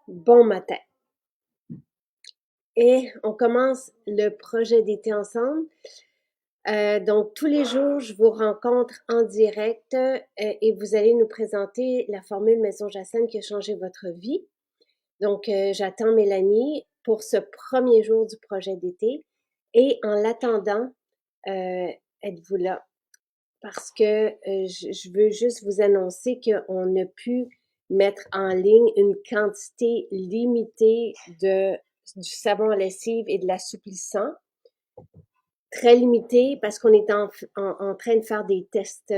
Bon matin. Et on commence le projet d'été ensemble. Donc, tous les jours, je vous rencontre en direct et vous allez nous présenter la formule Maison Jacinthe qui a changé votre vie. Donc, j'attends Mélanie pour ce premier jour du projet d'été. Et en l'attendant, êtes-vous là? Parce que je veux juste vous annoncer qu'on a pu mettre en ligne une quantité limitée du savon à lessive et de l'assouplissant. Très limité parce qu'on est en train de faire des tests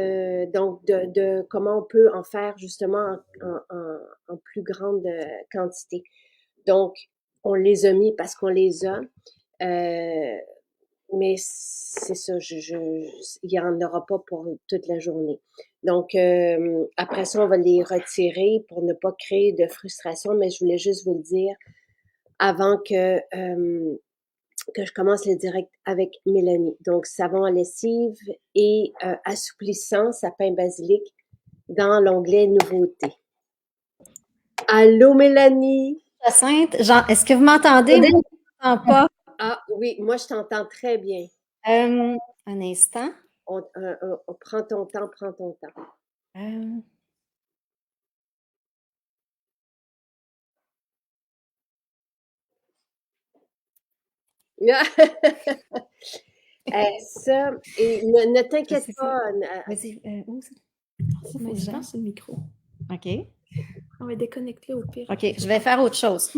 donc de comment on peut en faire justement en plus grande quantité. Donc, on les a mis parce qu'on les a. Mais c'est ça, il n'y en aura pas pour toute la journée. Donc, après ça, on va les retirer pour ne pas créer de frustration, mais je voulais juste vous le dire avant que je commence le direct avec Mélanie. Donc, savon à lessive et assouplissant, sapin basilic, dans l'onglet nouveautés. Allô, Mélanie? Jacinthe, est-ce que vous m'entendez? Moi, je ne m'entends pas. Ah oui, moi, je t'entends très bien. Un instant. Prends ton temps, prends ton temps. Euh, Ça, et ne je t'inquiète sais pas. pas. Vas-y, où c'est? Je pense sur le micro. OK. On va déconnecter au pire. OK, je vais faire autre chose.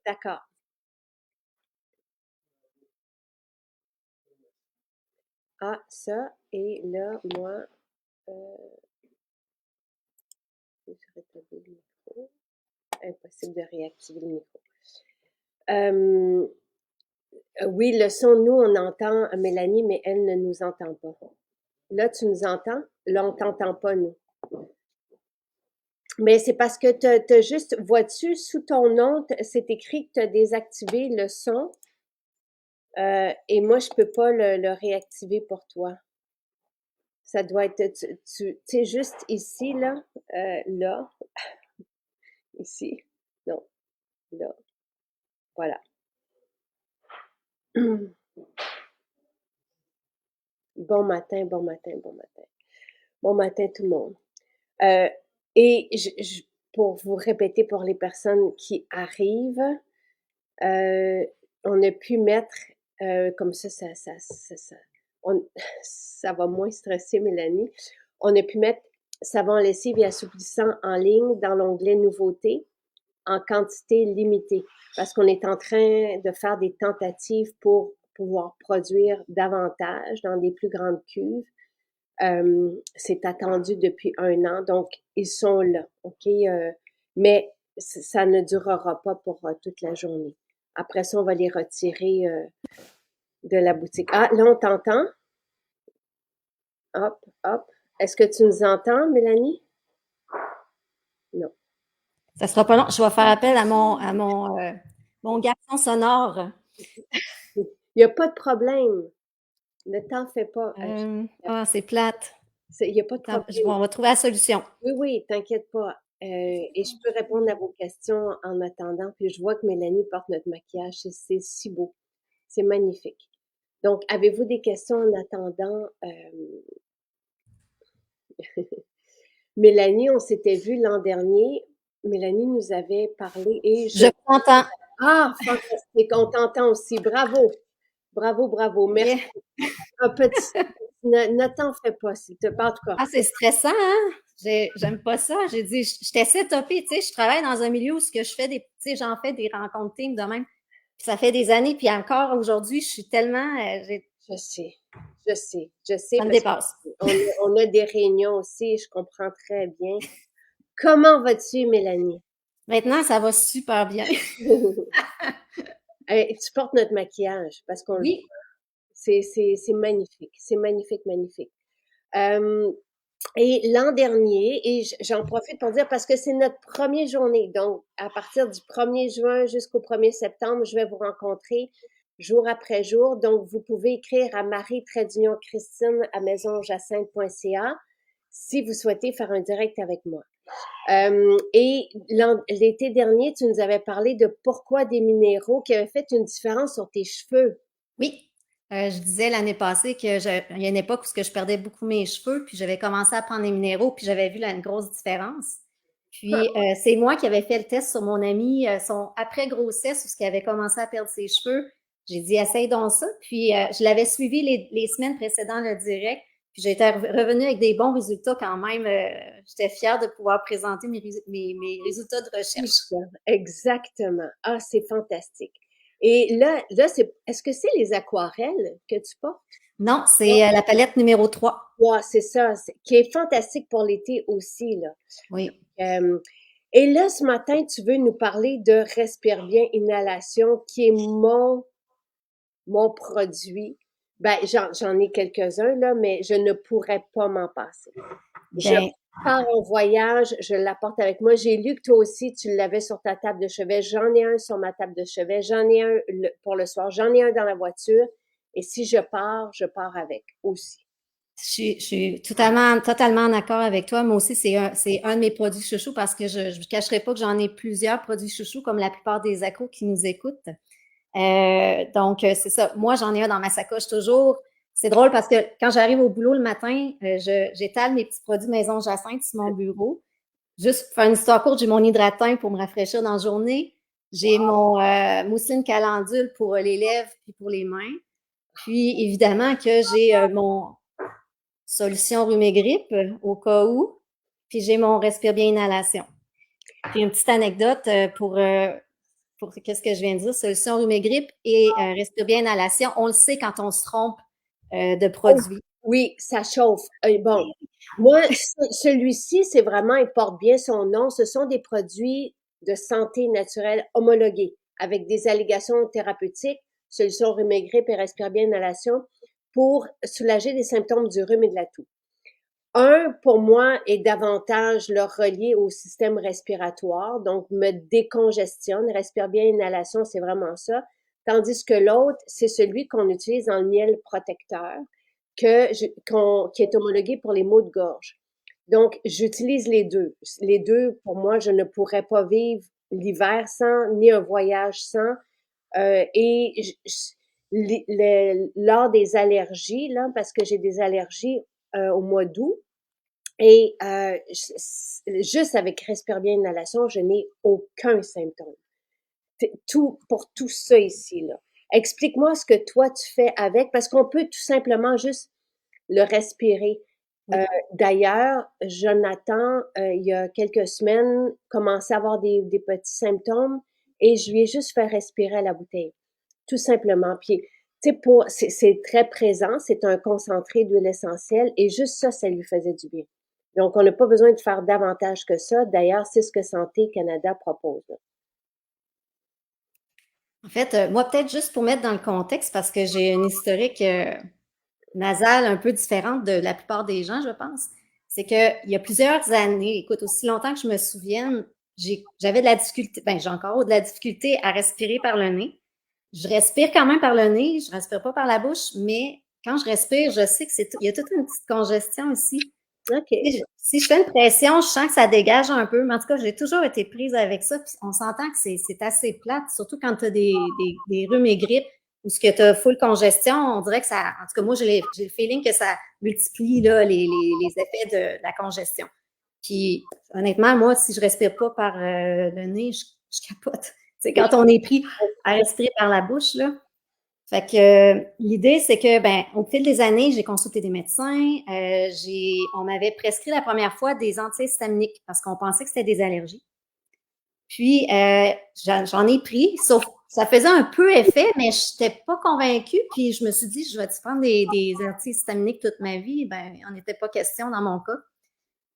D'accord. Ah, ça, et là, moi, je rétablis le micro. Impossible de réactiver le micro. Oui, le son, nous, on entend Mélanie, mais elle ne nous entend pas. Là, tu nous entends? Là, on t'entend pas, nous. Mais c'est parce que t'as juste, vois-tu, sous ton nom, c'est écrit que tu as désactivé le son. Et moi, je peux pas le réactiver pour toi. Ça doit être, tu sais, juste ici, là, là, ici, non, là, voilà. Bon matin, bon matin, bon matin. Bon matin, tout le monde. Et pour vous répéter pour les personnes qui arrivent, on a pu mettre, comme ça va moins stresser Mélanie. On a pu mettre savon lessive et assouplissant en ligne dans l'onglet nouveautés en quantité limitée parce qu'on est en train de faire des tentatives pour pouvoir produire davantage dans des plus grandes cuves. C'est attendu depuis 1 an, donc ils sont là, OK? Mais ça ne durera pas pour toute la journée. Après ça, on va les retirer de la boutique. Ah, là, on t'entend? Hop, hop. Est-ce que tu nous entends, Mélanie? Non. Ça sera pas long. Je vais faire appel à mon garçon sonore. Il n'y a pas de problème. Ne t'en fais pas. C'est plate. Il n'y a pas de problème. On va trouver la solution. Oui, oui, t'inquiète pas. Et je peux répondre à vos questions en attendant. Puis je vois que Mélanie porte notre maquillage. C'est si beau. C'est magnifique. Donc, avez-vous des questions en attendant? Mélanie, on s'était vu l'an dernier. Mélanie nous avait parlé et Je t'entends. Ah, fantastique. On t'entend aussi. Bravo. Bravo, bravo. Merci. Yeah. Un petit. Ne t'en fais pas, s'il te plaît. En tout cas. Ah, c'est stressant, hein? J'aime pas ça. J'ai dit, je t'essaie topé, tu sais, je travaille dans un milieu où je fais tu sais, j'en fais des rencontres team de même. Puis ça fait des années, puis encore aujourd'hui, je suis tellement, Je sais, je sais, ça me dépasse. On a des réunions aussi, je comprends très bien. Comment vas-tu, Mélanie? Maintenant, ça va super bien. Tu portes notre maquillage parce qu'on le voit. Oui. C'est magnifique. C'est magnifique, magnifique. Et l'an dernier, et j'en profite pour dire parce que c'est notre première journée, donc à partir du 1er juin jusqu'au 1er septembre, je vais vous rencontrer jour après jour. Donc, vous pouvez écrire à Marie-Christine à maisonjacinthe.ca si vous souhaitez faire un direct avec moi. Et l'été dernier, tu nous avais parlé de pourquoi des minéraux qui avaient fait une différence sur tes cheveux. Oui, je disais l'année passée qu'il y a une époque où je perdais beaucoup mes cheveux, puis j'avais commencé à prendre des minéraux, puis j'avais vu là, une grosse différence. Puis c'est moi qui avais fait le test sur mon ami, son après-grossesse, où il avait commencé à perdre ses cheveux. J'ai dit, essaye donc ça. Puis je l'avais suivi les semaines précédant le direct, puis j'étais revenue avec des bons résultats quand même. J'étais fière de pouvoir présenter mes résultats de recherche. Exactement. Ah, c'est fantastique. Et là, est-ce que c'est les aquarelles que tu portes? Non, c'est la palette numéro 3. Ouais, c'est ça, qui est fantastique pour l'été aussi, là. Oui. Et là, ce matin, tu veux nous parler de Respire bien Inhalation, qui est mon produit. Ben, j'en ai quelques-uns, là, mais je ne pourrais pas m'en passer. Je pars en voyage, je l'apporte avec moi. J'ai lu que toi aussi, tu l'avais sur ta table de chevet. J'en ai un sur ma table de chevet. J'en ai un pour le soir. J'en ai un dans la voiture. Et si je pars avec aussi. Je suis totalement d'accord avec toi. Moi aussi, c'est un de mes produits chouchous parce que je ne cacherai pas que j'en ai plusieurs produits chouchous, comme la plupart des accros qui nous écoutent. Donc, c'est ça. Moi, j'en ai un dans ma sacoche toujours. C'est drôle parce que quand j'arrive au boulot le matin, j'étale mes petits produits Maison Jacinthe sur mon bureau. Juste pour faire une histoire courte, j'ai mon hydratin pour me rafraîchir dans la journée. J'ai mon mousseline calendule pour les lèvres puis pour les mains. Puis, évidemment que j'ai mon solution rhume-grippe au cas où. Puis, j'ai mon Respire bien inhalation. Puis, une petite anecdote pour qu'est-ce que je viens de dire, solution rhume-grippe et Respire bien inhalation. On le sait quand on se trompe de produit. Oui, ça chauffe. Bon, moi, celui-ci, c'est vraiment, il porte bien son nom. Ce sont des produits de santé naturelle homologués avec des allégations thérapeutiques, solution rhume-grippe et Respire bien inhalation pour soulager les symptômes du rhume et de la toux. Un, pour moi, est davantage le relié au système respiratoire, donc me décongestionne. Respire bien inhalation, c'est vraiment ça. Tandis que l'autre, c'est celui qu'on utilise dans le miel protecteur, qui est homologué pour les maux de gorge. Donc, j'utilise les deux. Les deux, pour moi, je ne pourrais pas vivre l'hiver sans, ni un voyage sans. Lors des allergies, là, parce que j'ai des allergies au mois d'août, et juste avec Respire bien inhalation, je n'ai aucun symptôme. Pour tout ça ici, là. Explique-moi ce que toi tu fais avec, parce qu'on peut tout simplement juste le respirer. Oui. D'ailleurs, Jonathan, il y a quelques semaines, commençait à avoir des petits symptômes et je lui ai juste fait respirer à la bouteille. Tout simplement. Puis, tu sais, c'est très présent, c'est un concentré d'huile essentielle et juste ça, ça lui faisait du bien. Donc, on n'a pas besoin de faire davantage que ça. D'ailleurs, c'est ce que Santé Canada propose. En fait, moi, peut-être juste pour mettre dans le contexte, parce que j'ai une historique nasale un peu différente de la plupart des gens, je pense, c'est qu'il y a plusieurs années, écoute, aussi longtemps que je me souvienne, j'avais de la difficulté, ben j'ai encore de la difficulté à respirer par le nez. Je respire quand même par le nez, je respire pas par la bouche, mais quand je respire, je sais il y a toute une petite congestion aussi. OK. Si je fais une pression, je sens que ça dégage un peu, mais en tout cas, j'ai toujours été prise avec ça, puis on s'entend que c'est assez plate, surtout quand tu as des rhumes et grippes, ou ce que tu as full congestion, on dirait que ça, en tout cas, moi, j'ai le feeling que ça multiplie là, les effets de la congestion. Puis, honnêtement, moi, si je respire pas par le nez, je capote. C'est quand on est pris à respirer par la bouche, là. Fait que l'idée, c'est que, ben, au fil des années, j'ai consulté des médecins. On m'avait prescrit la première fois des antihistaminiques parce qu'on pensait que c'était des allergies. Puis, j'en ai pris, sauf ça faisait un peu effet, mais je n'étais pas convaincue. Puis, je me suis dit, je vais-tu prendre des antihistaminiques toute ma vie? Ben, il n'en était pas question dans mon cas.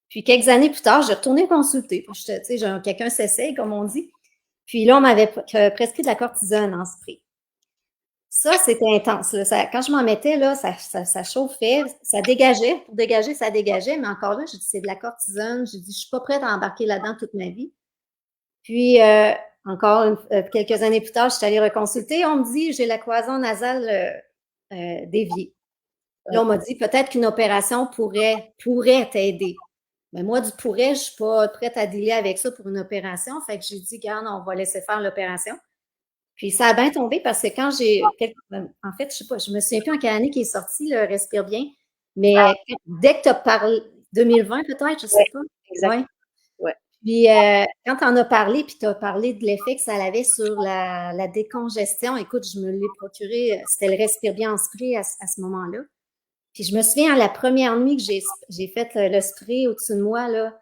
Puis, quelques années plus tard, j'ai retourné consulter. Tu sais, quelqu'un s'essaye, comme on dit. Puis là, on m'avait prescrit de la cortisone en spray. Ça, c'était intense. Là. Quand je m'en mettais, là, ça chauffait, ça dégageait. Pour dégager, ça dégageait. Mais encore là, j'ai dit, c'est de la cortisone. J'ai dit, je suis pas prête à embarquer là-dedans toute ma vie. Puis, quelques années plus tard, je suis allée reconsulter. On me dit, j'ai la cloison nasale déviée. Là, on m'a dit, peut-être qu'une opération pourrait t'aider. Ben moi, du pourrais, je suis pas prête à dealer avec ça pour une opération. Fait que j'ai dit, regarde, on va laisser faire l'opération. Puis ça a bien tombé parce que quand en fait, je sais pas, je me souviens plus en quelle année qui est sorti, le Respire bien, mais dès que tu as parlé, 2020 peut-être, je sais pas. Exact. Ouais. Ouais. Puis quand tu en as parlé, puis tu as parlé de l'effet que ça avait sur la décongestion, écoute, je me l'ai procuré, c'était le Respire bien en spray à ce moment-là. Puis je me souviens, la première nuit que j'ai fait le spray au-dessus de moi, là,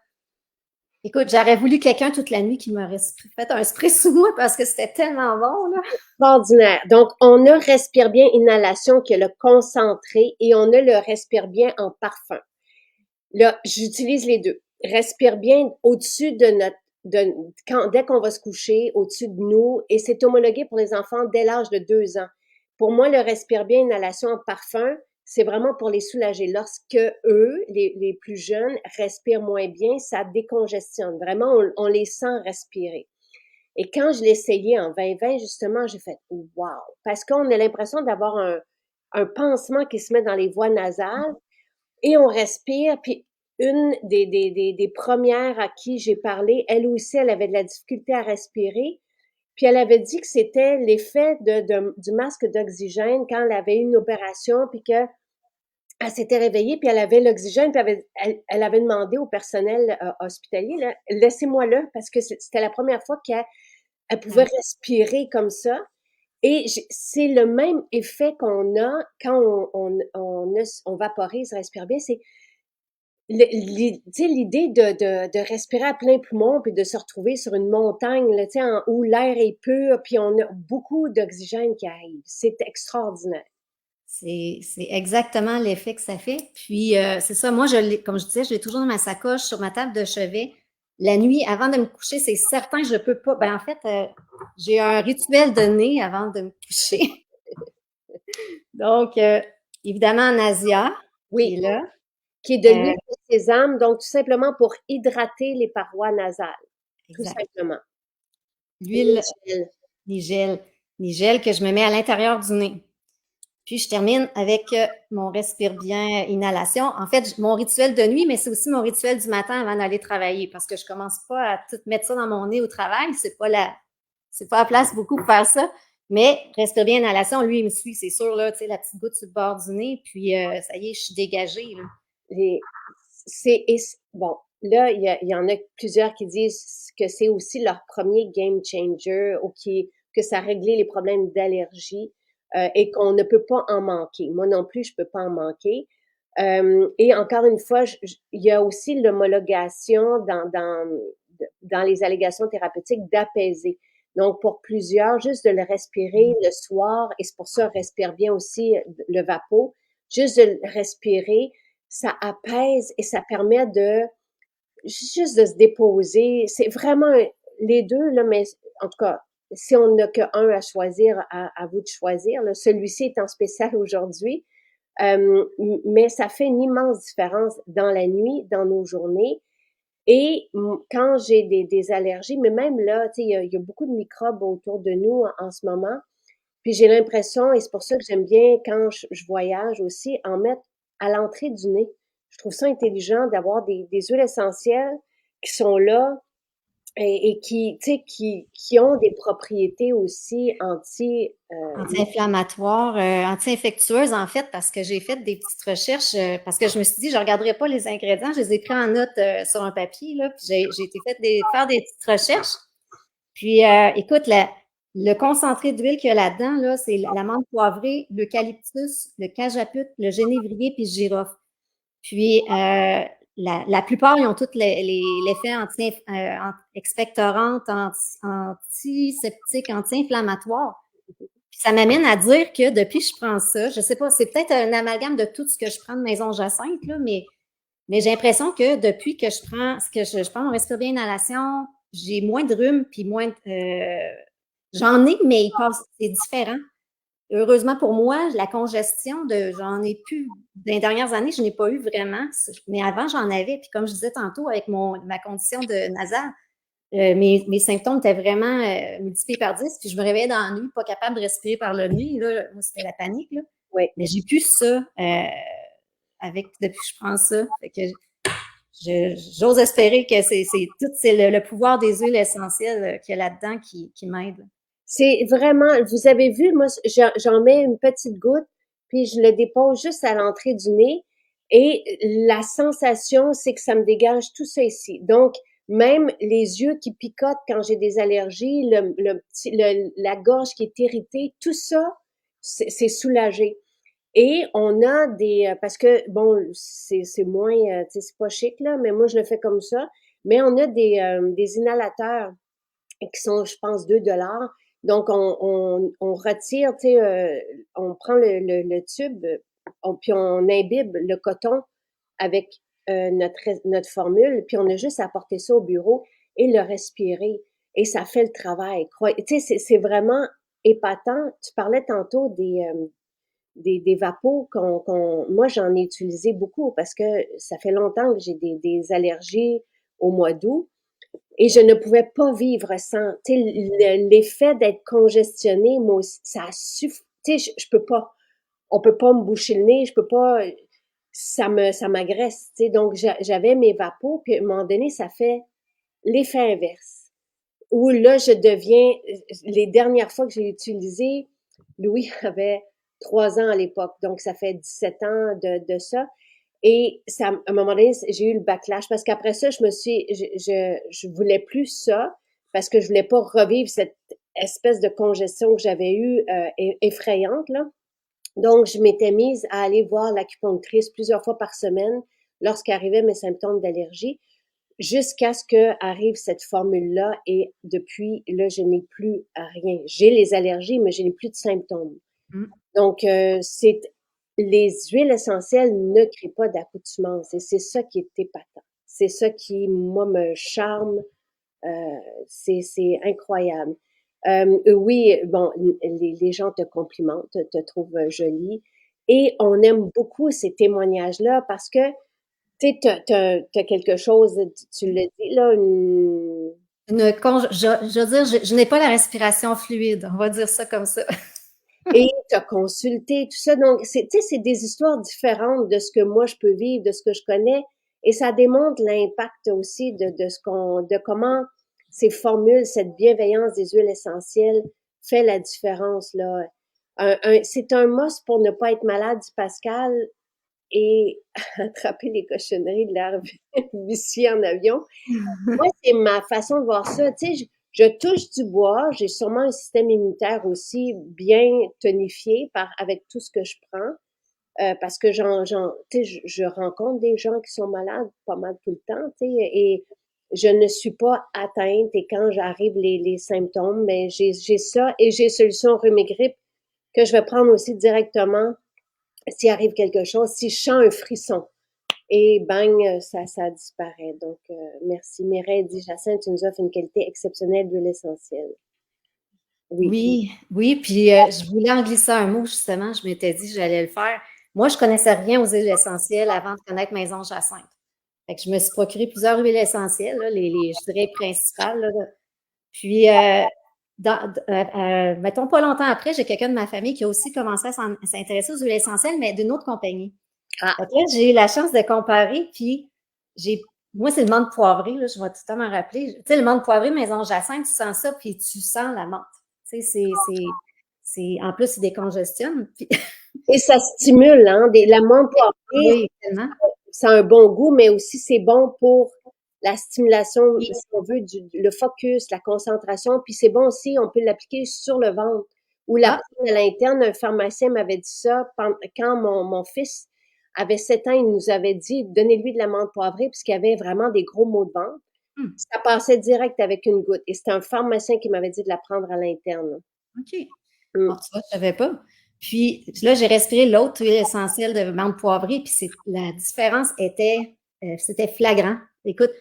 écoute, j'aurais voulu quelqu'un toute la nuit qui m'aurait fait un spray sous moi parce que c'était tellement bon, là. Extraordinaire. Donc, on a Respire bien inhalation qui est le concentré et on a le Respire bien en parfum. Là, j'utilise les deux. Respire bien au-dessus de dès qu'on va se coucher, au-dessus de nous, et c'est homologué pour les enfants dès l'âge de 2 ans. Pour moi, le Respire bien inhalation en parfum, c'est vraiment pour les soulager. Lorsque eux, les plus jeunes, respirent moins bien, ça décongestionne. Vraiment, on les sent respirer. Et quand je l'ai essayé en 2020, justement, j'ai fait « wow », parce qu'on a l'impression d'avoir un pansement qui se met dans les voies nasales et on respire. Puis une des premières à qui j'ai parlé, elle aussi, elle avait de la difficulté à respirer. Puis elle avait dit que c'était l'effet du masque d'oxygène quand elle avait eu une opération, puis que elle s'était réveillée, puis elle avait l'oxygène, puis elle avait demandé au personnel hospitalier, là, laissez-moi là, parce que c'était la première fois qu'elle pouvait respirer comme ça. Et c'est le même effet qu'on a quand on vaporise, respire bien. C'est l'idée de respirer à plein poumon puis de se retrouver sur une montagne là, où l'air est pur puis on a beaucoup d'oxygène qui arrive. C'est extraordinaire. C'est exactement l'effet que ça fait. Puis, c'est ça, moi, comme je disais, je l'ai toujours dans ma sacoche, sur ma table de chevet. La nuit, avant de me coucher, c'est certain, je peux pas. Ben, en fait, j'ai un rituel de nez avant de me coucher. Donc, évidemment, Nasia, qui est là. Qui est de l'huile de sésame, donc tout simplement pour hydrater les parois nasales. Exact. Tout simplement. L'huile Nigel que je me mets à l'intérieur du nez. Puis, je termine avec mon respire bien inhalation. En fait, mon rituel de nuit, mais c'est aussi mon rituel du matin avant d'aller travailler parce que je commence pas à tout mettre ça dans mon nez au travail. C'est pas la place beaucoup pour faire ça. Mais respire bien inhalation, lui, il me suit, c'est sûr, là, tu sais, la petite goutte sur le bord du nez. Puis, ça y est, je suis dégagée, là. Bon, là, il y en a plusieurs qui disent que c'est aussi leur premier game changer ou que ça a réglé les problèmes d'allergie et qu'on ne peut pas en manquer. Moi non plus, je peux pas en manquer. Et encore une fois, il y a aussi l'homologation dans les allégations thérapeutiques d'apaiser. Donc, pour plusieurs, juste de le respirer le soir, et c'est pour ça, respire bien aussi le vapo, juste de le respirer, ça apaise et ça permet juste de se déposer. C'est vraiment les deux, là, mais en tout cas, si on n'a qu'un à choisir, à vous de choisir. Là, celui-ci est en spécial aujourd'hui, mais ça fait une immense différence dans la nuit, dans nos journées. Et quand j'ai des allergies, mais même là, tu sais, il y a beaucoup de microbes autour de nous en ce moment. Puis j'ai l'impression, et c'est pour ça que j'aime bien quand je voyage aussi, en mettre à l'entrée du nez. Je trouve ça intelligent d'avoir des huiles essentielles qui sont là et qui, tu sais, qui ont des propriétés aussi Anti-inflammatoires, anti-infectieuses, en fait, parce que j'ai fait des petites recherches, parce que je me suis dit, je ne regarderai pas les ingrédients, je les ai pris en note sur un papier, là, puis j'ai été faire des petites recherches. Puis, écoute, le concentré d'huile qu'il y a là-dedans, là, c'est la menthe poivrée, l'eucalyptus, le cajaput, le génévrier, puis le girofle. Puis, la plupart, ils ont tous l'effet expectorant, antiseptique, anti-inflammatoire. Puis ça m'amène à dire que depuis que je prends ça, je sais pas, c'est peut-être un amalgame de tout ce que je prends de Maison Jacinthe, là, mais j'ai l'impression que depuis que je prends mon respire bien inhalation, j'ai moins de rhume, puis moins j'en ai, mais c'est différent. Heureusement pour moi, la congestion, j'en ai plus. Dans les dernières années, je n'ai pas eu vraiment. Mais avant, j'en avais. Puis comme je disais tantôt, avec ma condition de nasale, mes symptômes étaient vraiment multipliés par 10. Puis je me réveillais dans la nuit, pas capable de respirer par le nez. Là, moi, c'était la panique. Là. Oui. Mais j'ai plus ça depuis que je prends ça. Fait que j'ose espérer que c'est le pouvoir des huiles essentielles qu'il y a là-dedans qui m'aide. C'est vraiment, vous avez vu, moi, j'en mets une petite goutte, puis je le dépose juste à l'entrée du nez. Et la sensation, c'est que ça me dégage tout ça ici. Donc, même les yeux qui picotent quand j'ai des allergies, la gorge qui est irritée, tout ça, c'est soulagé. Et on a parce que, bon, c'est moins, tu sais, c'est pas chic, là, mais moi, je le fais comme ça. Mais on a des inhalateurs qui sont, je pense, 2 $. Donc, on retire, tu sais, on prend le tube, puis on imbibe le coton avec notre formule, puis on a juste à apporter ça au bureau et le respirer. Et ça fait le travail. Tu sais, c'est vraiment épatant. Tu parlais tantôt des vapos moi, j'en ai utilisé beaucoup parce que ça fait longtemps que j'ai des allergies au mois d'août. Et je ne pouvais pas vivre sans. Tu sais, l'effet d'être congestionné, moi aussi, ça suffit. Tu sais, je peux pas. On peut pas me boucher le nez, je peux pas. Ça m'agresse. Tu sais, donc j'avais mes vapos, puis à un moment donné, ça fait l'effet inverse. Où là, je deviens. Les dernières fois que j'ai utilisé, Louis avait 3 ans à l'époque, donc ça fait 17 ans de ça. Et ça, à un moment donné, j'ai eu le backlash parce qu'après ça, je voulais plus ça parce que je voulais pas revivre cette espèce de congestion que j'avais eue effrayante là. Donc, je m'étais mise à aller voir l'acupunctrice plusieurs fois par semaine lorsqu'arrivaient mes symptômes d'allergie, jusqu'à ce que arrive cette formule-là. Et depuis, là, je n'ai plus rien. J'ai les allergies, mais je n'ai plus de symptômes. Donc, les huiles essentielles ne créent pas d'accoutumance et c'est ça qui est épatant. C'est ça qui, moi, me charme. C'est incroyable. Oui, bon, les gens te complimentent, te trouvent jolie et on aime beaucoup ces témoignages-là parce que, tu sais, t'as quelque chose, tu le dis, là, Je veux dire, je n'ai pas la respiration fluide, on va dire ça comme ça. et t'as consulté, tout ça. Donc, tu sais, c'est des histoires différentes de ce que moi je peux vivre, de ce que je connais. Et ça démontre l'impact aussi de comment ces formules, cette bienveillance des huiles essentielles fait la différence, là. C'est un must pour ne pas être malade, dit Pascal, et attraper les cochonneries de l'air vicié en avion. Moi, c'est ma façon de voir ça. Tu sais, je touche du bois, j'ai sûrement un système immunitaire aussi bien tonifié avec tout ce que je prends, parce que tu sais, je rencontre des gens qui sont malades pas mal tout le temps, tu sais, et je ne suis pas atteinte. Et quand j'arrive les symptômes, mais j'ai ça et j'ai solution rhume et grippe que je vais prendre aussi directement s'il arrive quelque chose, si je sens un frisson. Et bang, ça disparaît. Donc, merci. Mireille dit, Jacinthe, tu nous offres une qualité exceptionnelle d'huile essentielle. Oui, oui, puis je voulais en glisser un mot, justement. Je m'étais dit que j'allais le faire. Moi, je connaissais rien aux huiles essentielles avant de connaître Maison Jacinthe. Fait que je me suis procuré plusieurs huiles essentielles, là, je dirais principales. Là. Puis, mettons, pas longtemps après, j'ai quelqu'un de ma famille qui a aussi commencé à s'intéresser aux huiles essentielles, mais d'une autre compagnie. Après, j'ai eu la chance de comparer, puis moi, c'est le menthe poivré, là, je vais tout le temps m'en rappeler. Tu sais, le menthe poivré Maison Jacinthe, tu sens ça, puis tu sens la menthe. Tu sais, en plus, c'est décongestionne. Puis... Et ça stimule, hein, la menthe poivrée. Oui, tellement. Ça a un bon goût, mais aussi c'est bon pour la stimulation, si on veut, le focus, la concentration. Puis c'est bon aussi, on peut l'appliquer sur le ventre ou la prendre à l'interne. Un pharmacien m'avait dit ça quand mon fils avait 7 ans, il nous avait dit, donnez-lui de la menthe poivrée puisqu'il avait vraiment des gros maux de ventre. Ça passait direct avec une goutte. Et c'était un pharmacien qui m'avait dit de la prendre à l'interne. OK. Bon, tu vois, je savais pas. Puis là, j'ai respiré l'autre huile essentielle de menthe poivrée, puis la différence c'était flagrant. Écoute,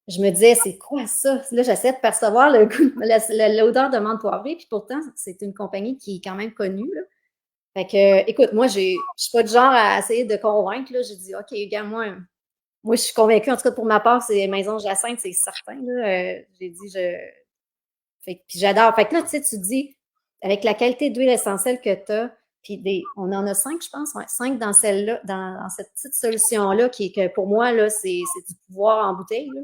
je me disais, c'est quoi ça? Là, j'essaie de percevoir le goût, l'odeur de menthe poivrée, puis pourtant, c'est une compagnie qui est quand même connue, là. Fait que, écoute, moi, je suis pas du genre à essayer de convaincre, là. J'ai dit, OK, regarde, moi, je suis convaincue, en tout cas, pour ma part, c'est Maison Jacinthe, c'est certain, là. J'ai dit, puis j'adore. Fait que là, tu sais, tu dis, avec la qualité d'huile essentielle que tu as, Puis on en a 5, je pense, ouais, 5 dans celle-là, dans cette petite solution-là, que pour moi, là, c'est du pouvoir en bouteille, là.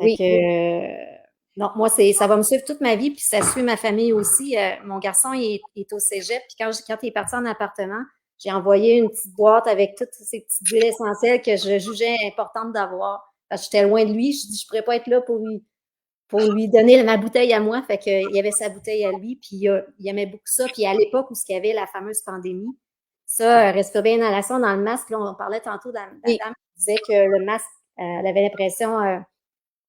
Fait que, non, moi, ça va me suivre toute ma vie, puis ça suit ma famille aussi. Mon garçon, il est au cégep, puis quand il est parti en appartement, j'ai envoyé une petite boîte avec toutes ces petites huiles essentielles que je jugeais importantes d'avoir. Parce que j'étais loin de lui, je dis, je pourrais pas être là pour lui donner ma bouteille à moi. Fait qu'il y avait sa bouteille à lui, puis il aimait beaucoup ça. Puis à l'époque où il y avait la fameuse pandémie, ça, respire bien inhalation dans le masque, là, on parlait tantôt de la dame qui disait que le masque, elle avait l'impression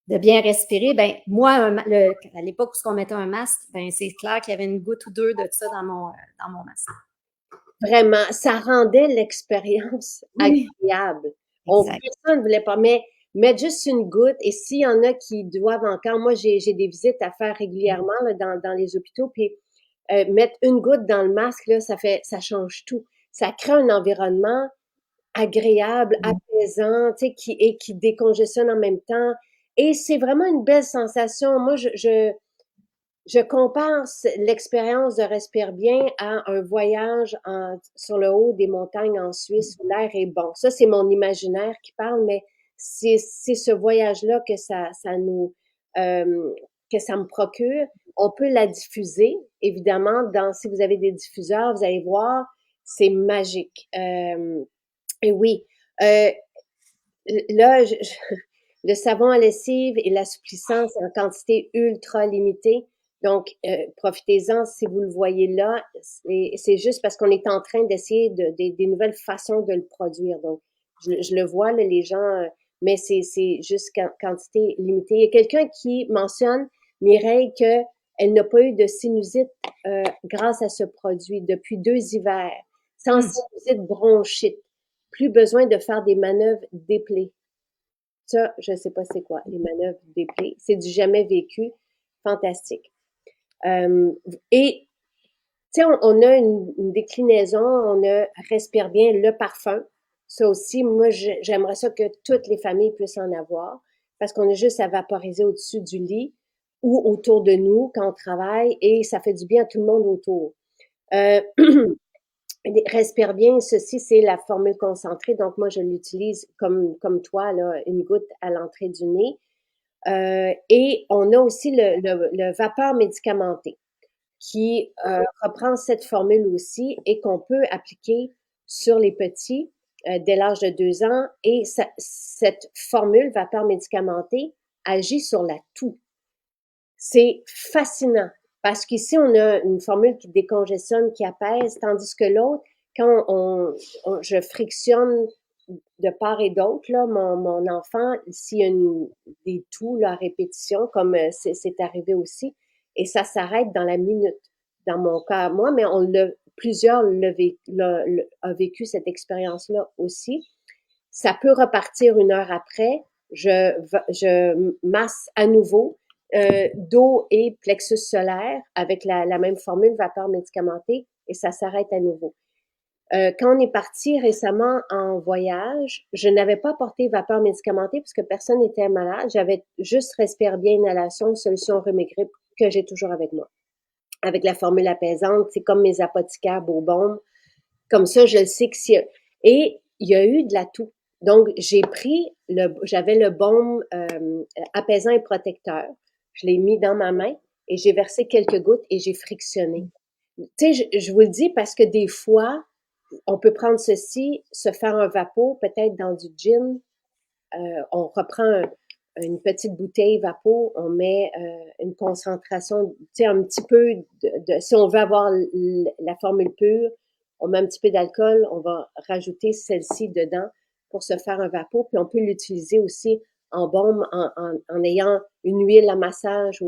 de bien respirer. Ben moi, à l'époque où on mettait un masque, ben c'est clair qu'il y avait une goutte ou deux de ça dans mon masque. Vraiment, ça rendait l'expérience agréable. Personne ne voulait pas, mais mettre juste une goutte, et s'il y en a qui doivent encore, moi j'ai des visites à faire régulièrement là, dans les hôpitaux, puis mettre une goutte dans le masque, là, ça change tout. Ça crée un environnement agréable, apaisant, tu sais, qui décongestionne en même temps. Et c'est vraiment une belle sensation. Moi, je compare l'expérience de Respire Bien à un voyage sur le haut des montagnes en Suisse où l'air est bon. Ça, c'est mon imaginaire qui parle, mais c'est ce voyage-là que que ça me procure. On peut la diffuser, évidemment, si vous avez des diffuseurs, vous allez voir, c'est magique. Et oui, là, le savon à lessive et l'assouplissant, c'est en quantité ultra limitée. Donc, profitez-en si vous le voyez là. C'est juste parce qu'on est en train d'essayer des nouvelles façons de le produire. Donc, je le vois, là, les gens, mais c'est juste quantité limitée. Il y a quelqu'un qui mentionne, Mireille, qu'elle n'a pas eu de sinusite grâce à ce produit depuis 2 hivers. Sans sinusite, bronchite. Plus besoin de faire des manœuvres déplaies. Ça, je ne sais pas c'est quoi, les manœuvres déplaies. C'est du jamais vécu. Fantastique. Et, tu sais, on a une déclinaison, on a Respire Bien, le parfum. Ça aussi, moi, j'aimerais ça que toutes les familles puissent en avoir parce qu'on a juste à vaporiser au-dessus du lit ou autour de nous quand on travaille et ça fait du bien à tout le monde autour. Respire Bien, ceci, c'est la formule concentrée. Donc, moi, je l'utilise comme toi, là, une goutte à l'entrée du nez. Et on a aussi le vapeur médicamenté qui reprend cette formule aussi et qu'on peut appliquer sur les petits dès l'âge de 2 ans. Et cette formule vapeur médicamenté agit sur la toux. C'est fascinant parce qu'ici, on a une formule qui décongestionne, qui apaise, tandis que l'autre, quand je frictionne de part et d'autre, là, mon enfant, s'il y a des toux là, à répétition, comme c'est arrivé aussi, et ça s'arrête dans la minute. Dans mon cas, moi, mais plusieurs ont vécu cette expérience-là aussi. Ça peut repartir 1 heure après. Je masse à nouveau dos et plexus solaire avec la même formule vapeur médicamentée et ça s'arrête à nouveau. Quand on est parti récemment en voyage, je n'avais pas porté vapeur médicamentée parce que personne n'était malade. J'avais juste Respire Bien inhalation, solution rhume et grippe que j'ai toujours avec moi. Avec la formule apaisante, c'est comme mes apothicaires Beaubaume. Comme ça, je le sais que et il y a eu de la toux. Donc, j'avais le baume apaisant et protecteur. Je l'ai mis dans ma main et j'ai versé quelques gouttes et j'ai frictionné. Tu sais, je vous le dis parce que des fois, on peut prendre ceci, se faire un vapeau, peut-être dans du gin. On reprend une petite bouteille vapeau, on met une concentration, tu sais, un petit peu si on veut avoir la formule pure, on met un petit peu d'alcool, on va rajouter celle-ci dedans pour se faire un vapeau, puis on peut l'utiliser aussi en baume en ayant une huile à massage.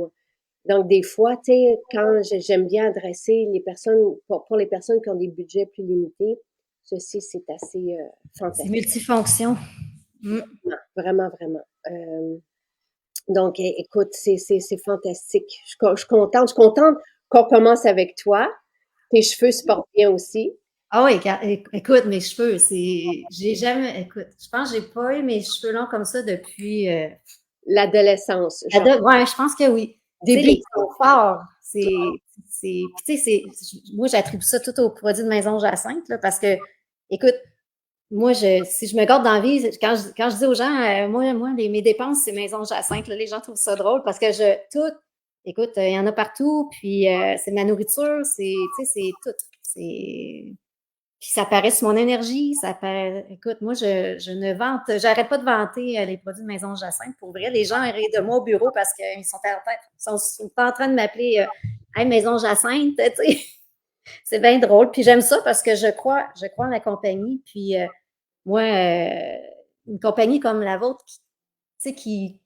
Donc, des fois, tu sais, quand j'aime bien adresser les personnes, pour les personnes qui ont des budgets plus limités, ceci, c'est assez fantastique. C'est multifonction. Vraiment, vraiment. Donc, écoute, c'est fantastique. Je suis contente qu'on commence avec toi. Tes cheveux se portent bien aussi. Ah oui, écoute, mes cheveux, j'ai jamais, écoute, je pense que j'ai pas eu mes cheveux longs comme ça depuis l'adolescence. Ouais, je pense que oui. Début. Les conforts, Puis, tu sais, moi, j'attribue ça tout aux produits de Maison Jacinthe, là, parce que, écoute, moi, si je me garde dans la vie, quand je dis aux gens, mes dépenses, c'est Maison Jacinthe, là, les gens trouvent ça drôle parce que écoute, il y en a partout, puis c'est de la nourriture, tu sais, c'est tout. Puis ça paraît sur mon énergie, écoute, moi, je ne vante, j'arrête pas de vanter les produits de Maison Jacinthe. Pour vrai, les gens rient de moi au bureau parce qu'ils sont pas en train de m'appeler Hey, Maison Jacinthe, tu sais. C'est bien drôle. Puis j'aime ça parce que je crois en la compagnie. Puis moi, une compagnie comme la vôtre, tu sais, qui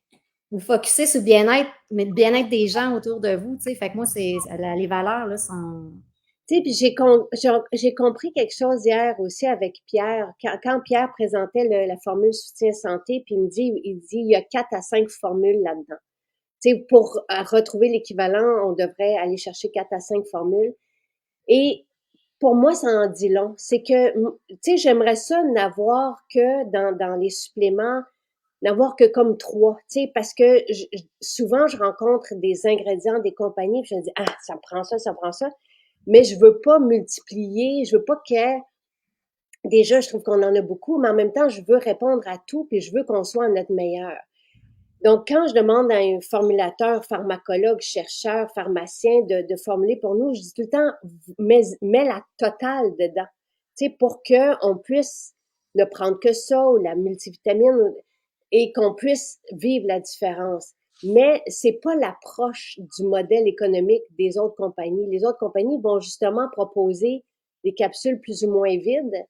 vous focussez sur le bien-être, mais le bien-être des gens autour de vous, tu sais. Fait que moi, les valeurs, là, sont. Tu sais, puis j'ai compris quelque chose hier aussi avec Pierre. Quand Pierre présentait la formule soutien santé, puis il dit, il y a 4 à 5 formules là-dedans. Tu sais, pour retrouver l'équivalent, on devrait aller chercher 4 à 5 formules. Et pour moi, ça en dit long. C'est que, tu sais, j'aimerais ça n'avoir que dans les suppléments, n'avoir que comme 3, tu sais, parce que souvent, je rencontre des ingrédients des compagnies, puis je me dis, ah, ça prend ça, ça prend ça. Mais je veux pas multiplier, je veux pas que, déjà, je trouve qu'on en a beaucoup, mais en même temps, je veux répondre à tout, puis je veux qu'on soit à notre meilleur. Donc, quand je demande à un formulateur, pharmacologue, chercheur, pharmacien de formuler pour nous, je dis tout le temps, mets la totale dedans, tu sais, pour qu'on puisse ne prendre que ça ou la multivitamine et qu'on puisse vivre la différence. Mais c'est pas l'approche du modèle économique des autres compagnies. Les autres compagnies vont justement proposer des capsules plus ou moins vides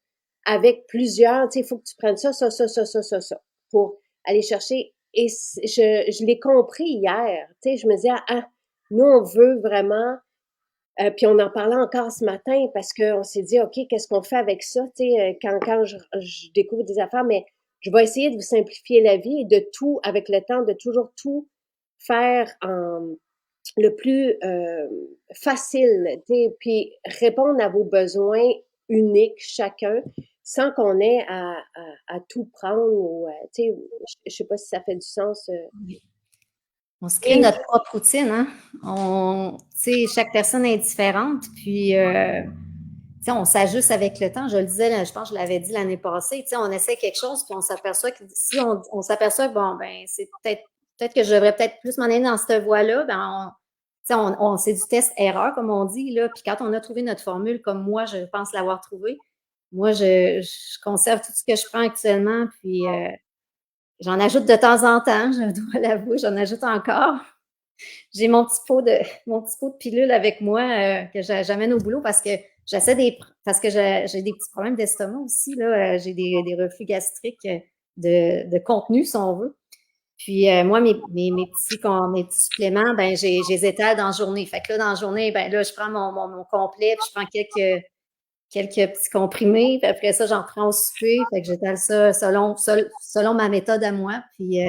avec plusieurs, tu sais, il faut que tu prennes ça, ça, ça, ça, ça, ça, ça, pour aller chercher. Et je l'ai compris hier, tu sais, je me disais, ah, nous, on veut vraiment, puis on en parlait encore ce matin parce qu'on s'est dit, OK, qu'est-ce qu'on fait avec ça, tu sais, quand je découvre des affaires, mais je vais essayer de vous simplifier la vie et de tout, avec le temps, de toujours tout faire le plus facile, tu sais, puis répondre à vos besoins uniques chacun, sans qu'on ait à tout prendre ou, tu sais, je sais pas si ça fait du sens. On se crée notre propre routine, hein. Tu sais, chaque personne est différente, puis tu sais, on s'ajuste avec le temps. Je le disais, je pense que je l'avais dit l'année passée. Tu sais, on essaie quelque chose, puis on s'aperçoit que si on s'aperçoit que bon, ben, c'est peut-être que je devrais peut-être plus m'en aller dans cette voie-là, ben, tu sais, c'est du test-erreur, comme on dit, là. Puis quand on a trouvé notre formule, comme moi, je pense l'avoir trouvée, moi, je conserve tout ce que je prends actuellement, puis j'en ajoute de temps en temps, je dois l'avouer, j'en ajoute encore. J'ai mon petit pot de pilule avec moi que j'amène au boulot parce que parce que j'ai des petits problèmes d'estomac aussi, là. J'ai des reflux gastriques de contenu, si on veut. Puis moi, mes petits suppléments, ben, je les étale dans la journée. Fait que là, dans la journée, ben là, je prends mon complet, puis je prends quelques petits comprimés, puis après ça, j'en prends au souper. Fait que j'étale ça selon ma méthode à moi. Puis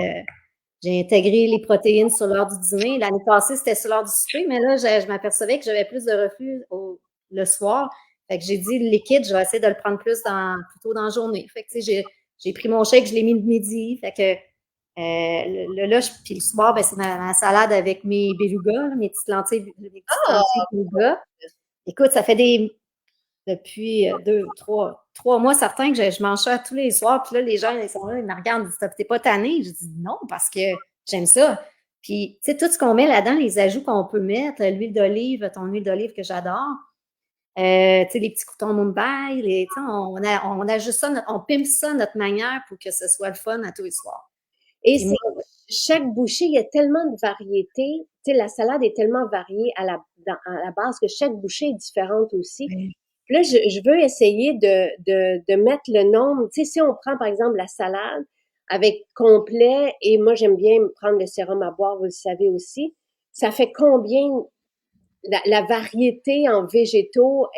j'ai intégré les protéines sur l'heure du dîner. L'année passée, c'était sur l'heure du souper, mais là, je m'apercevais que j'avais plus de reflux le soir. Fait que j'ai dit, le liquide, je vais essayer de le prendre plutôt dans la journée. Fait que, tu sais, j'ai pris mon shake, je l'ai mis le midi. Fait que puis le soir, ben, c'est ma salade avec mes belugas, mes petites lentilles belugas. Écoute, ça fait depuis 3 mois certains que je mange ça tous les soirs. Puis là, les gens, ils sont là, ils me regardent, ils disent, t'es pas tanné? Je dis non, parce que j'aime ça. Puis, tu sais, tout ce qu'on met là-dedans, les ajouts qu'on peut mettre, l'huile d'olive, ton huile d'olive que j'adore, tu sais, les petits croutons Mumbai, tu sais, on ajuste ça, on pimpe ça à notre manière pour que ce soit le fun à tous les soirs. Et chaque bouchée, il y a tellement de variétés. Tu sais, la salade est tellement variée à la base que chaque bouchée est différente aussi. Oui. Puis là, je veux essayer de mettre le nombre. Tu sais, si on prend par exemple la salade avec complet, et moi j'aime bien prendre le sérum à boire, vous le savez aussi, ça fait combien la variété en végétaux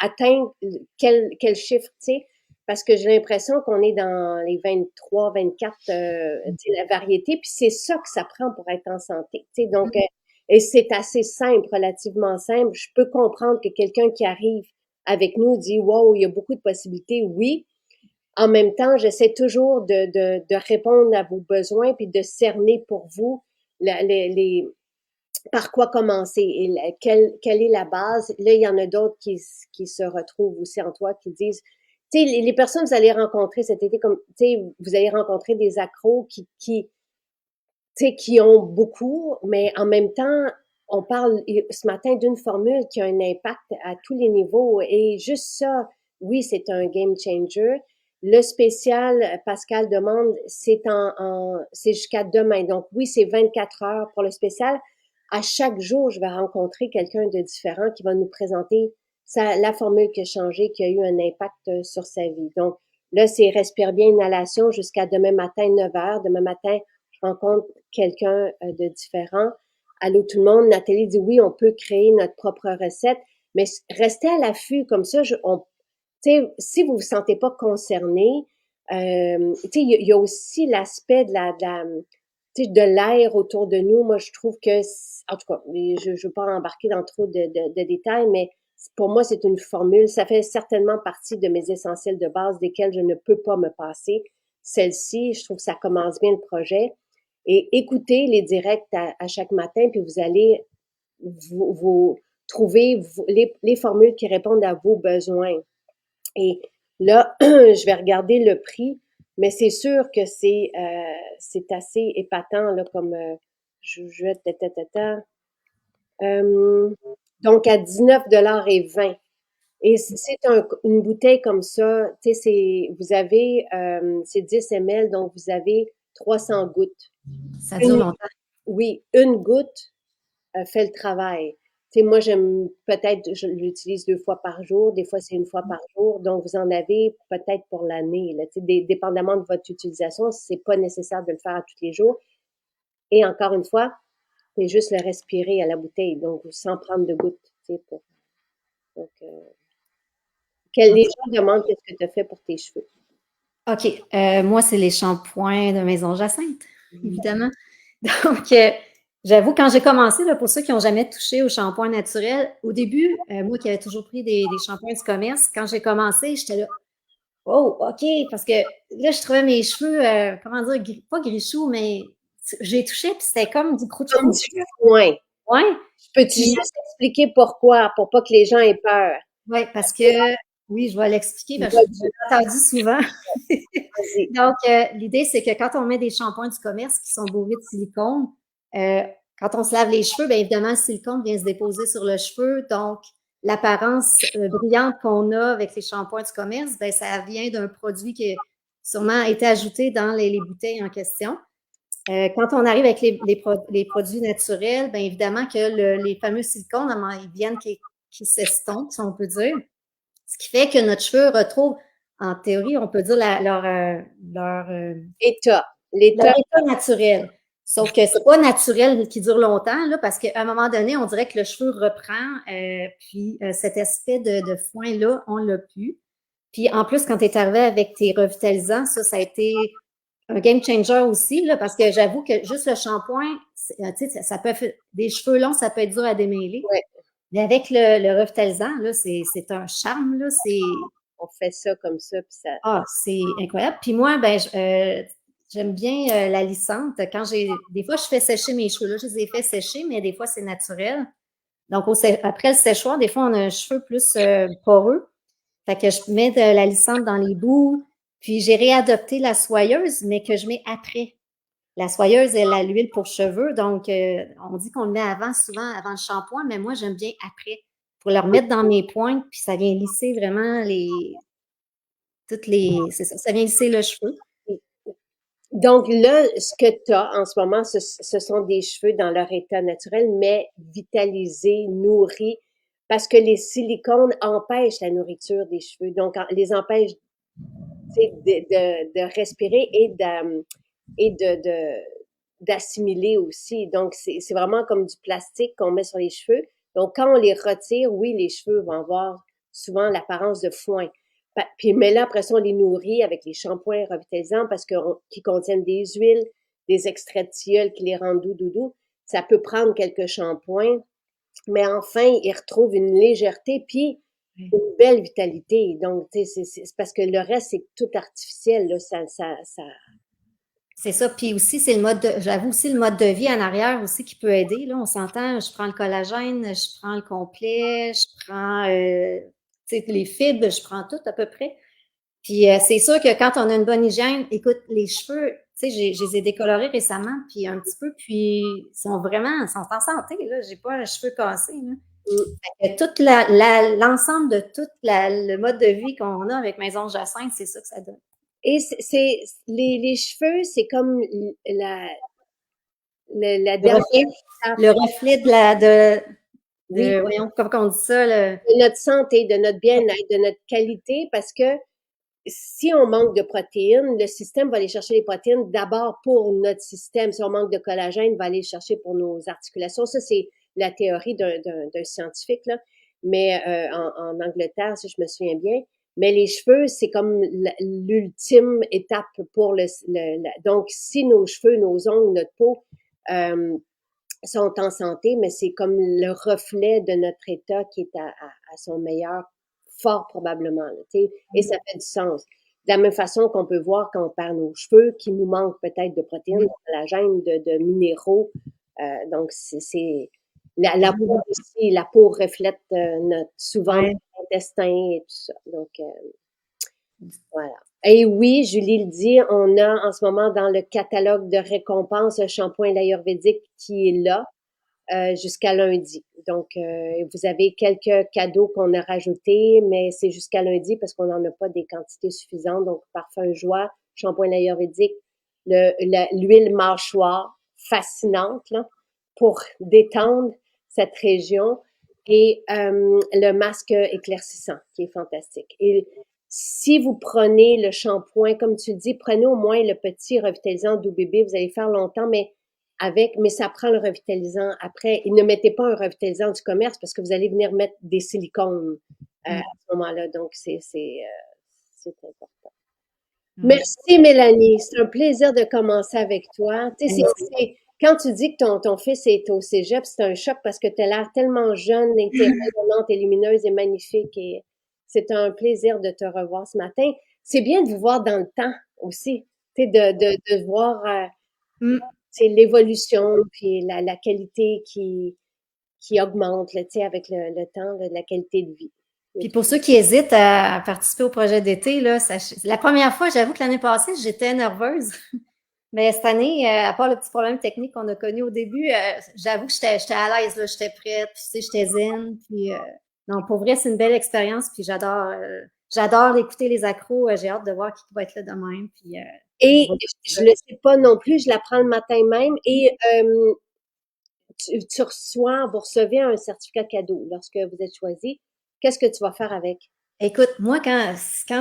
atteint quel chiffre, tu sais? Parce que j'ai l'impression qu'on est dans les 23, 24, tu sais, la variété, puis c'est ça que ça prend pour être en santé, tu sais. Donc, et c'est assez simple, relativement simple. Je peux comprendre que quelqu'un qui arrive avec nous dit, wow, il y a beaucoup de possibilités, oui. En même temps, j'essaie toujours de répondre à vos besoins puis de cerner pour vous les par quoi commencer et quelle est la base. Là, il y en a d'autres qui se retrouvent aussi en toi, qui disent, tu sais, les personnes que vous allez rencontrer cet été, comme, tu sais, vous allez rencontrer des accros tu sais, qui ont beaucoup, mais en même temps, on parle ce matin d'une formule qui a un impact à tous les niveaux et juste ça, oui, c'est un game changer. Le spécial, Pascal demande, c'est jusqu'à demain. Donc oui, c'est 24 heures pour le spécial. À chaque jour, je vais rencontrer quelqu'un de différent qui va nous présenter la formule qui a changé, qui a eu un impact sur sa vie. Donc là, c'est respire bien, inhalation jusqu'à demain matin, 9 heures. Demain matin, je rencontre quelqu'un de différent. Allô tout le monde, Nathalie dit oui, on peut créer notre propre recette, mais restez à l'affût comme ça. Si vous vous sentez pas concerné, il y a aussi l'aspect de l'air autour de nous. Moi, je trouve que, en tout cas, je ne veux pas embarquer dans trop de détails, mais pour moi, c'est une formule. Ça fait certainement partie de mes essentiels de base desquels je ne peux pas me passer. Celle-ci, je trouve que ça commence bien le projet. Et écoutez les directs à chaque matin, puis vous allez vous trouver les formules qui répondent à vos besoins. Et là, je vais regarder le prix, mais c'est sûr que c'est assez épatant là, comme je vais donc à 19,20 $. Et c'est une bouteille comme ça, tu sais, vous avez, c'est 10 ml, donc vous avez 300 gouttes. Ça dure longtemps. Oui, une goutte fait le travail. Tu sais, moi, je l'utilise 2 fois par jour, des fois c'est une fois par jour, donc vous en avez peut-être pour l'année, là, tu sais, dépendamment de votre utilisation, c'est pas nécessaire de le faire à tous les jours. Et encore une fois, c'est juste le respirer à la bouteille, donc sans prendre de gouttes, tu sais, donc, les gens demandent qu'est-ce que tu as fait pour tes cheveux. OK. Moi, c'est les shampoings de Maison Jacinthe, évidemment. Donc, j'avoue, quand j'ai commencé, là, pour ceux qui n'ont jamais touché aux shampoings naturels, au début, moi qui avais toujours pris des shampoings du commerce, quand j'ai commencé, j'étais là, oh, OK, parce que là, je trouvais mes cheveux, comment dire, pas grichous, mais j'ai touché, puis c'était comme du croûte. Comme du foin. Ouais. Peux-tu juste expliquer pourquoi, pour pas que les gens aient peur? Oui, parce que, oui, je vais l'expliquer, parce que je l'ai entendu souvent. Donc, l'idée, c'est que quand on met des shampoings du commerce qui sont bourrés de silicone, quand on se lave les cheveux, bien évidemment, le silicone vient se déposer sur le cheveu. Donc, l'apparence brillante qu'on a avec les shampoings du commerce, bien, ça vient d'un produit qui a sûrement été ajouté dans les bouteilles en question. Quand on arrive avec les produits naturels, bien évidemment que les fameux silicones, ils viennent qui s'estompent, si on peut dire. Ce qui fait que notre cheveu retrouve, en théorie, on peut dire leur L'état. état naturel. Sauf que c'est pas naturel qui dure longtemps, là, parce qu'à un moment donné, on dirait que le cheveu reprend, puis cet aspect de foin-là, on l'a plus. Puis en plus, quand tu es arrivé avec tes revitalisants, ça a été un game changer aussi, là, parce que j'avoue que juste le shampoing, tu sais, ça peut faire des cheveux longs, ça peut être dur à démêler. Ouais. Mais avec le revitalisant, là, c'est un charme, là, On fait ça comme ça, puis ça. Ah, c'est incroyable. Puis moi, ben, j'aime bien la lissante. Des fois, je fais sécher mes cheveux. Là, je les ai fait sécher, mais des fois, c'est naturel. Donc, après le séchoir, des fois, on a un cheveu plus poreux. Fait que je mets de la lissante dans les bouts. Puis, j'ai réadopté la soyeuse, mais que je mets après. La soyeuse, elle a l'huile pour cheveux. Donc, on dit qu'on le met souvent avant le shampoing, mais moi, j'aime bien après. Pour le remettre dans mes pointes, puis ça vient lisser vraiment c'est ça, ça vient lisser le cheveu. Donc là, ce que tu as en ce moment, ce sont des cheveux dans leur état naturel, mais vitalisés, nourris, parce que les silicones empêchent la nourriture des cheveux, donc les empêchent de respirer et d'assimiler aussi. Donc, c'est vraiment comme du plastique qu'on met sur les cheveux. Donc, quand on les retire, oui, les cheveux vont avoir souvent l'apparence de foin. Puis, mais là, après ça, on les nourrit avec les shampoings revitalisants qui contiennent des huiles, des extraits de tilleul qui les rendent doux. Ça peut prendre quelques shampoings, mais enfin, ils retrouvent une légèreté puis une belle vitalité. Donc, tu sais, c'est parce que le reste, c'est tout artificiel, là. C'est ça. Puis aussi, c'est le mode de, j'avoue aussi le mode de vie en arrière aussi qui peut aider. Là, on s'entend, je prends le collagène, je prends le complet, je prends les fibres, je prends tout à peu près. Puis c'est sûr que quand on a une bonne hygiène, écoute, les cheveux, tu sais, je les ai décolorés récemment, puis un petit peu, puis ils sont en santé, là. J'ai pas les cheveux cassés, là. Fait que l'ensemble de tout le mode de vie qu'on a avec Maison Jacinthe, c'est ça que ça donne. Et les cheveux, c'est comme la dernière étape Le reflet voyons, comment on dit ça, de notre santé, de notre bien-être, de notre qualité, parce que si on manque de protéines, le système va aller chercher les protéines d'abord pour notre système. Si on manque de collagène, il va aller chercher pour nos articulations. Ça, c'est la théorie d'un scientifique, là. Mais en Angleterre, si je me souviens bien. Mais les cheveux, c'est comme l'ultime étape pour donc, si nos cheveux, nos ongles, notre peau sont en santé, mais c'est comme le reflet de notre état qui est à son meilleur, fort probablement. Là, et ça fait du sens. De la même façon qu'on peut voir quand on perd nos cheveux, qu'il nous manque peut-être de protéines, de collagène, de minéraux. Donc, c'est la peau aussi, la peau reflète souvent notre intestin et tout ça. Donc, voilà. Et oui, Julie le dit, on a en ce moment dans le catalogue de récompenses un shampoing ayurvédique qui est là jusqu'à lundi. Donc, vous avez quelques cadeaux qu'on a rajoutés, mais c'est jusqu'à lundi parce qu'on n'en a pas des quantités suffisantes. Donc, parfum joie, shampoing ayurvédique, l'huile mâchoire fascinante là, pour détendre cette région et le masque éclaircissant qui est fantastique. Et si vous prenez le shampoing, comme tu dis, prenez au moins le petit revitalisant doux bébé, vous allez faire longtemps, mais ça prend le revitalisant après. Et ne mettez pas un revitalisant du commerce parce que vous allez venir mettre des silicones à ce moment-là. Donc, c'est important. Merci, Mélanie. C'est un plaisir de commencer avec toi. Tu sais, quand tu dis que ton fils est au cégep, c'est un choc parce que tu as l'air tellement jeune et t'es rayonnante et lumineuse et magnifique. Et c'est un plaisir de te revoir ce matin. C'est bien de vous voir dans le temps aussi. Tu sais, de voir c'est l'évolution puis la qualité qui augmente là, avec le temps, la qualité de vie. Puis pour ceux qui hésitent à participer au projet d'été, là, la première fois, j'avoue que l'année passée, j'étais nerveuse. Mais cette année, à part le petit problème technique qu'on a connu au début, j'avoue que j'étais à l'aise, là, j'étais prête, puis tu sais, j'étais zen. Puis non, pour vrai, c'est une belle expérience, puis j'adore écouter les accros. J'ai hâte de voir qui va être là demain. Puis, et je ne sais pas non plus, je la prends le matin même et vous recevez un certificat cadeau lorsque vous êtes choisi. Qu'est-ce que tu vas faire avec? Écoute, moi, quand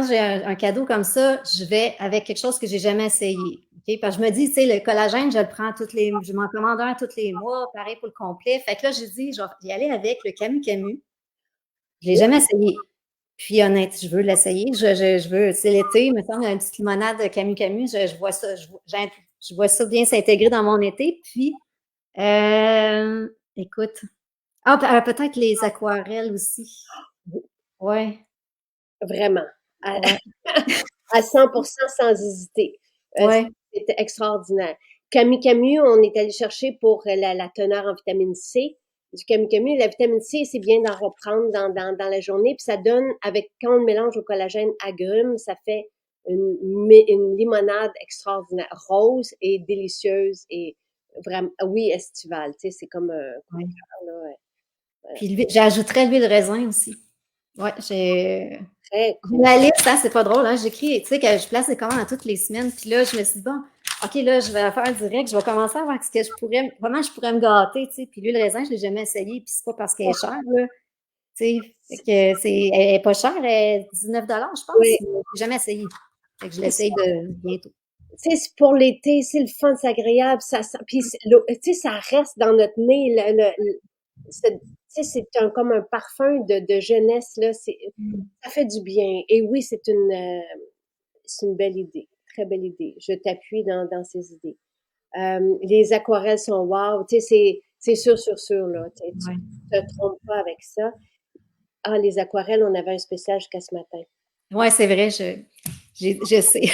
j'ai un cadeau comme ça, je vais avec quelque chose que j'ai jamais essayé. Okay? Parce que je me dis, tu sais, le collagène, je m'en commande un tous les mois, pareil pour le complet. Fait que là, j'ai dit, je vais y aller avec le Camu Camu. Je l'ai jamais essayé. Puis honnête, je veux l'essayer. Je veux, c'est l'été, il me semble, une petite limonade Camu Camu. Je vois ça, je vois ça bien s'intégrer dans mon été. Puis, écoute, peut-être les aquarelles aussi. Ouais. Vraiment. À 100% sans hésiter. C'était extraordinaire. Camu Camu, on est allé chercher pour la teneur en vitamine C du Camu Camu. La vitamine C, c'est bien d'en reprendre dans la journée. Puis ça donne, quand on le mélange au collagène agrumes, ça fait une limonade extraordinaire, rose et délicieuse et vraiment, oui, estivale. Tu sais, c'est comme un là, voilà. Puis j'ajouterais l'huile de raisin aussi. Ouais, j'ai la liste, hein, c'est pas drôle, hein. J'écris, tu sais, que je place des commandes à toutes les semaines. Puis là, je me suis dit, bon, OK, là, je vais la faire direct. Je vais commencer à voir comment je pourrais me gâter, tu sais. Puis l'huile de raisin, je l'ai jamais essayé. Puis c'est pas parce qu'elle est chère, là. Tu sais, elle est pas chère, elle est 19 $, je pense. Oui. Je l'ai jamais essayé. Fait que je l'essaye de bientôt. Tu sais, c'est pour l'été, c'est le fun, c'est agréable, puis tu sais, ça reste dans notre nez, tu sais, c'est comme un parfum de jeunesse, là, ça fait du bien. Et oui, c'est une belle idée, très belle idée. Je t'appuie dans ces idées. Les aquarelles sont wow, tu sais, c'est sûr, là, tu te trompes pas avec ça. Ah, les aquarelles, on avait un spécial jusqu'à ce matin. Ouais, c'est vrai, je sais.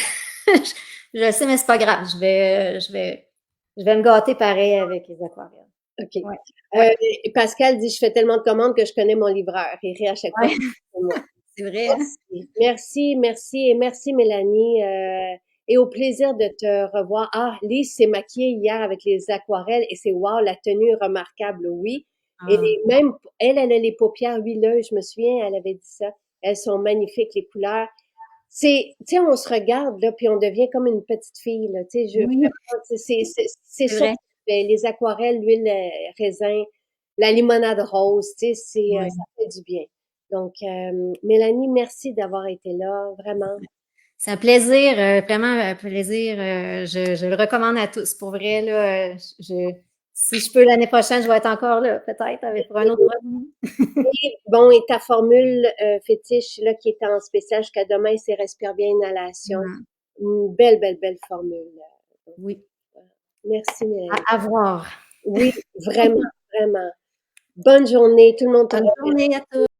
Je sais, mais c'est pas grave. Je vais me gâter pareil avec les aquarelles. OK. Ouais. Pascal dit, je fais tellement de commandes que je connais mon livreur. Il rit à chaque fois. Ouais. C'est moi. C'est vrai. Hein? Merci et merci Mélanie. Et au plaisir de te revoir. Ah, Lise s'est maquillée hier avec les aquarelles et c'est wow, la tenue est remarquable, oui. Et même, elle a les paupières huileuses, je me souviens, elle avait dit ça. Elles sont magnifiques, les couleurs. Tu sais, on se regarde, là, puis on devient comme une petite fille, là. Tu sais, Oui, c'est ça. vrai. Les aquarelles, l'huile raisin, la limonade rose, tu sais, Ouais. ça fait du bien. Donc, Mélanie, merci d'avoir été là, vraiment. C'est un plaisir, vraiment un plaisir. Je le recommande à tous. Pour vrai, là, si je peux l'année prochaine, je vais être encore là, peut-être, pour un autre produit. Et bon, et ta formule fétiche, là, qui est en spécial jusqu'à demain, c'est Respire bien inhalation. Une belle formule. Oui. Merci, Mélanie. À voir. Oui, vraiment, vraiment. Bonne journée, tout le monde te Bonne journée à tous.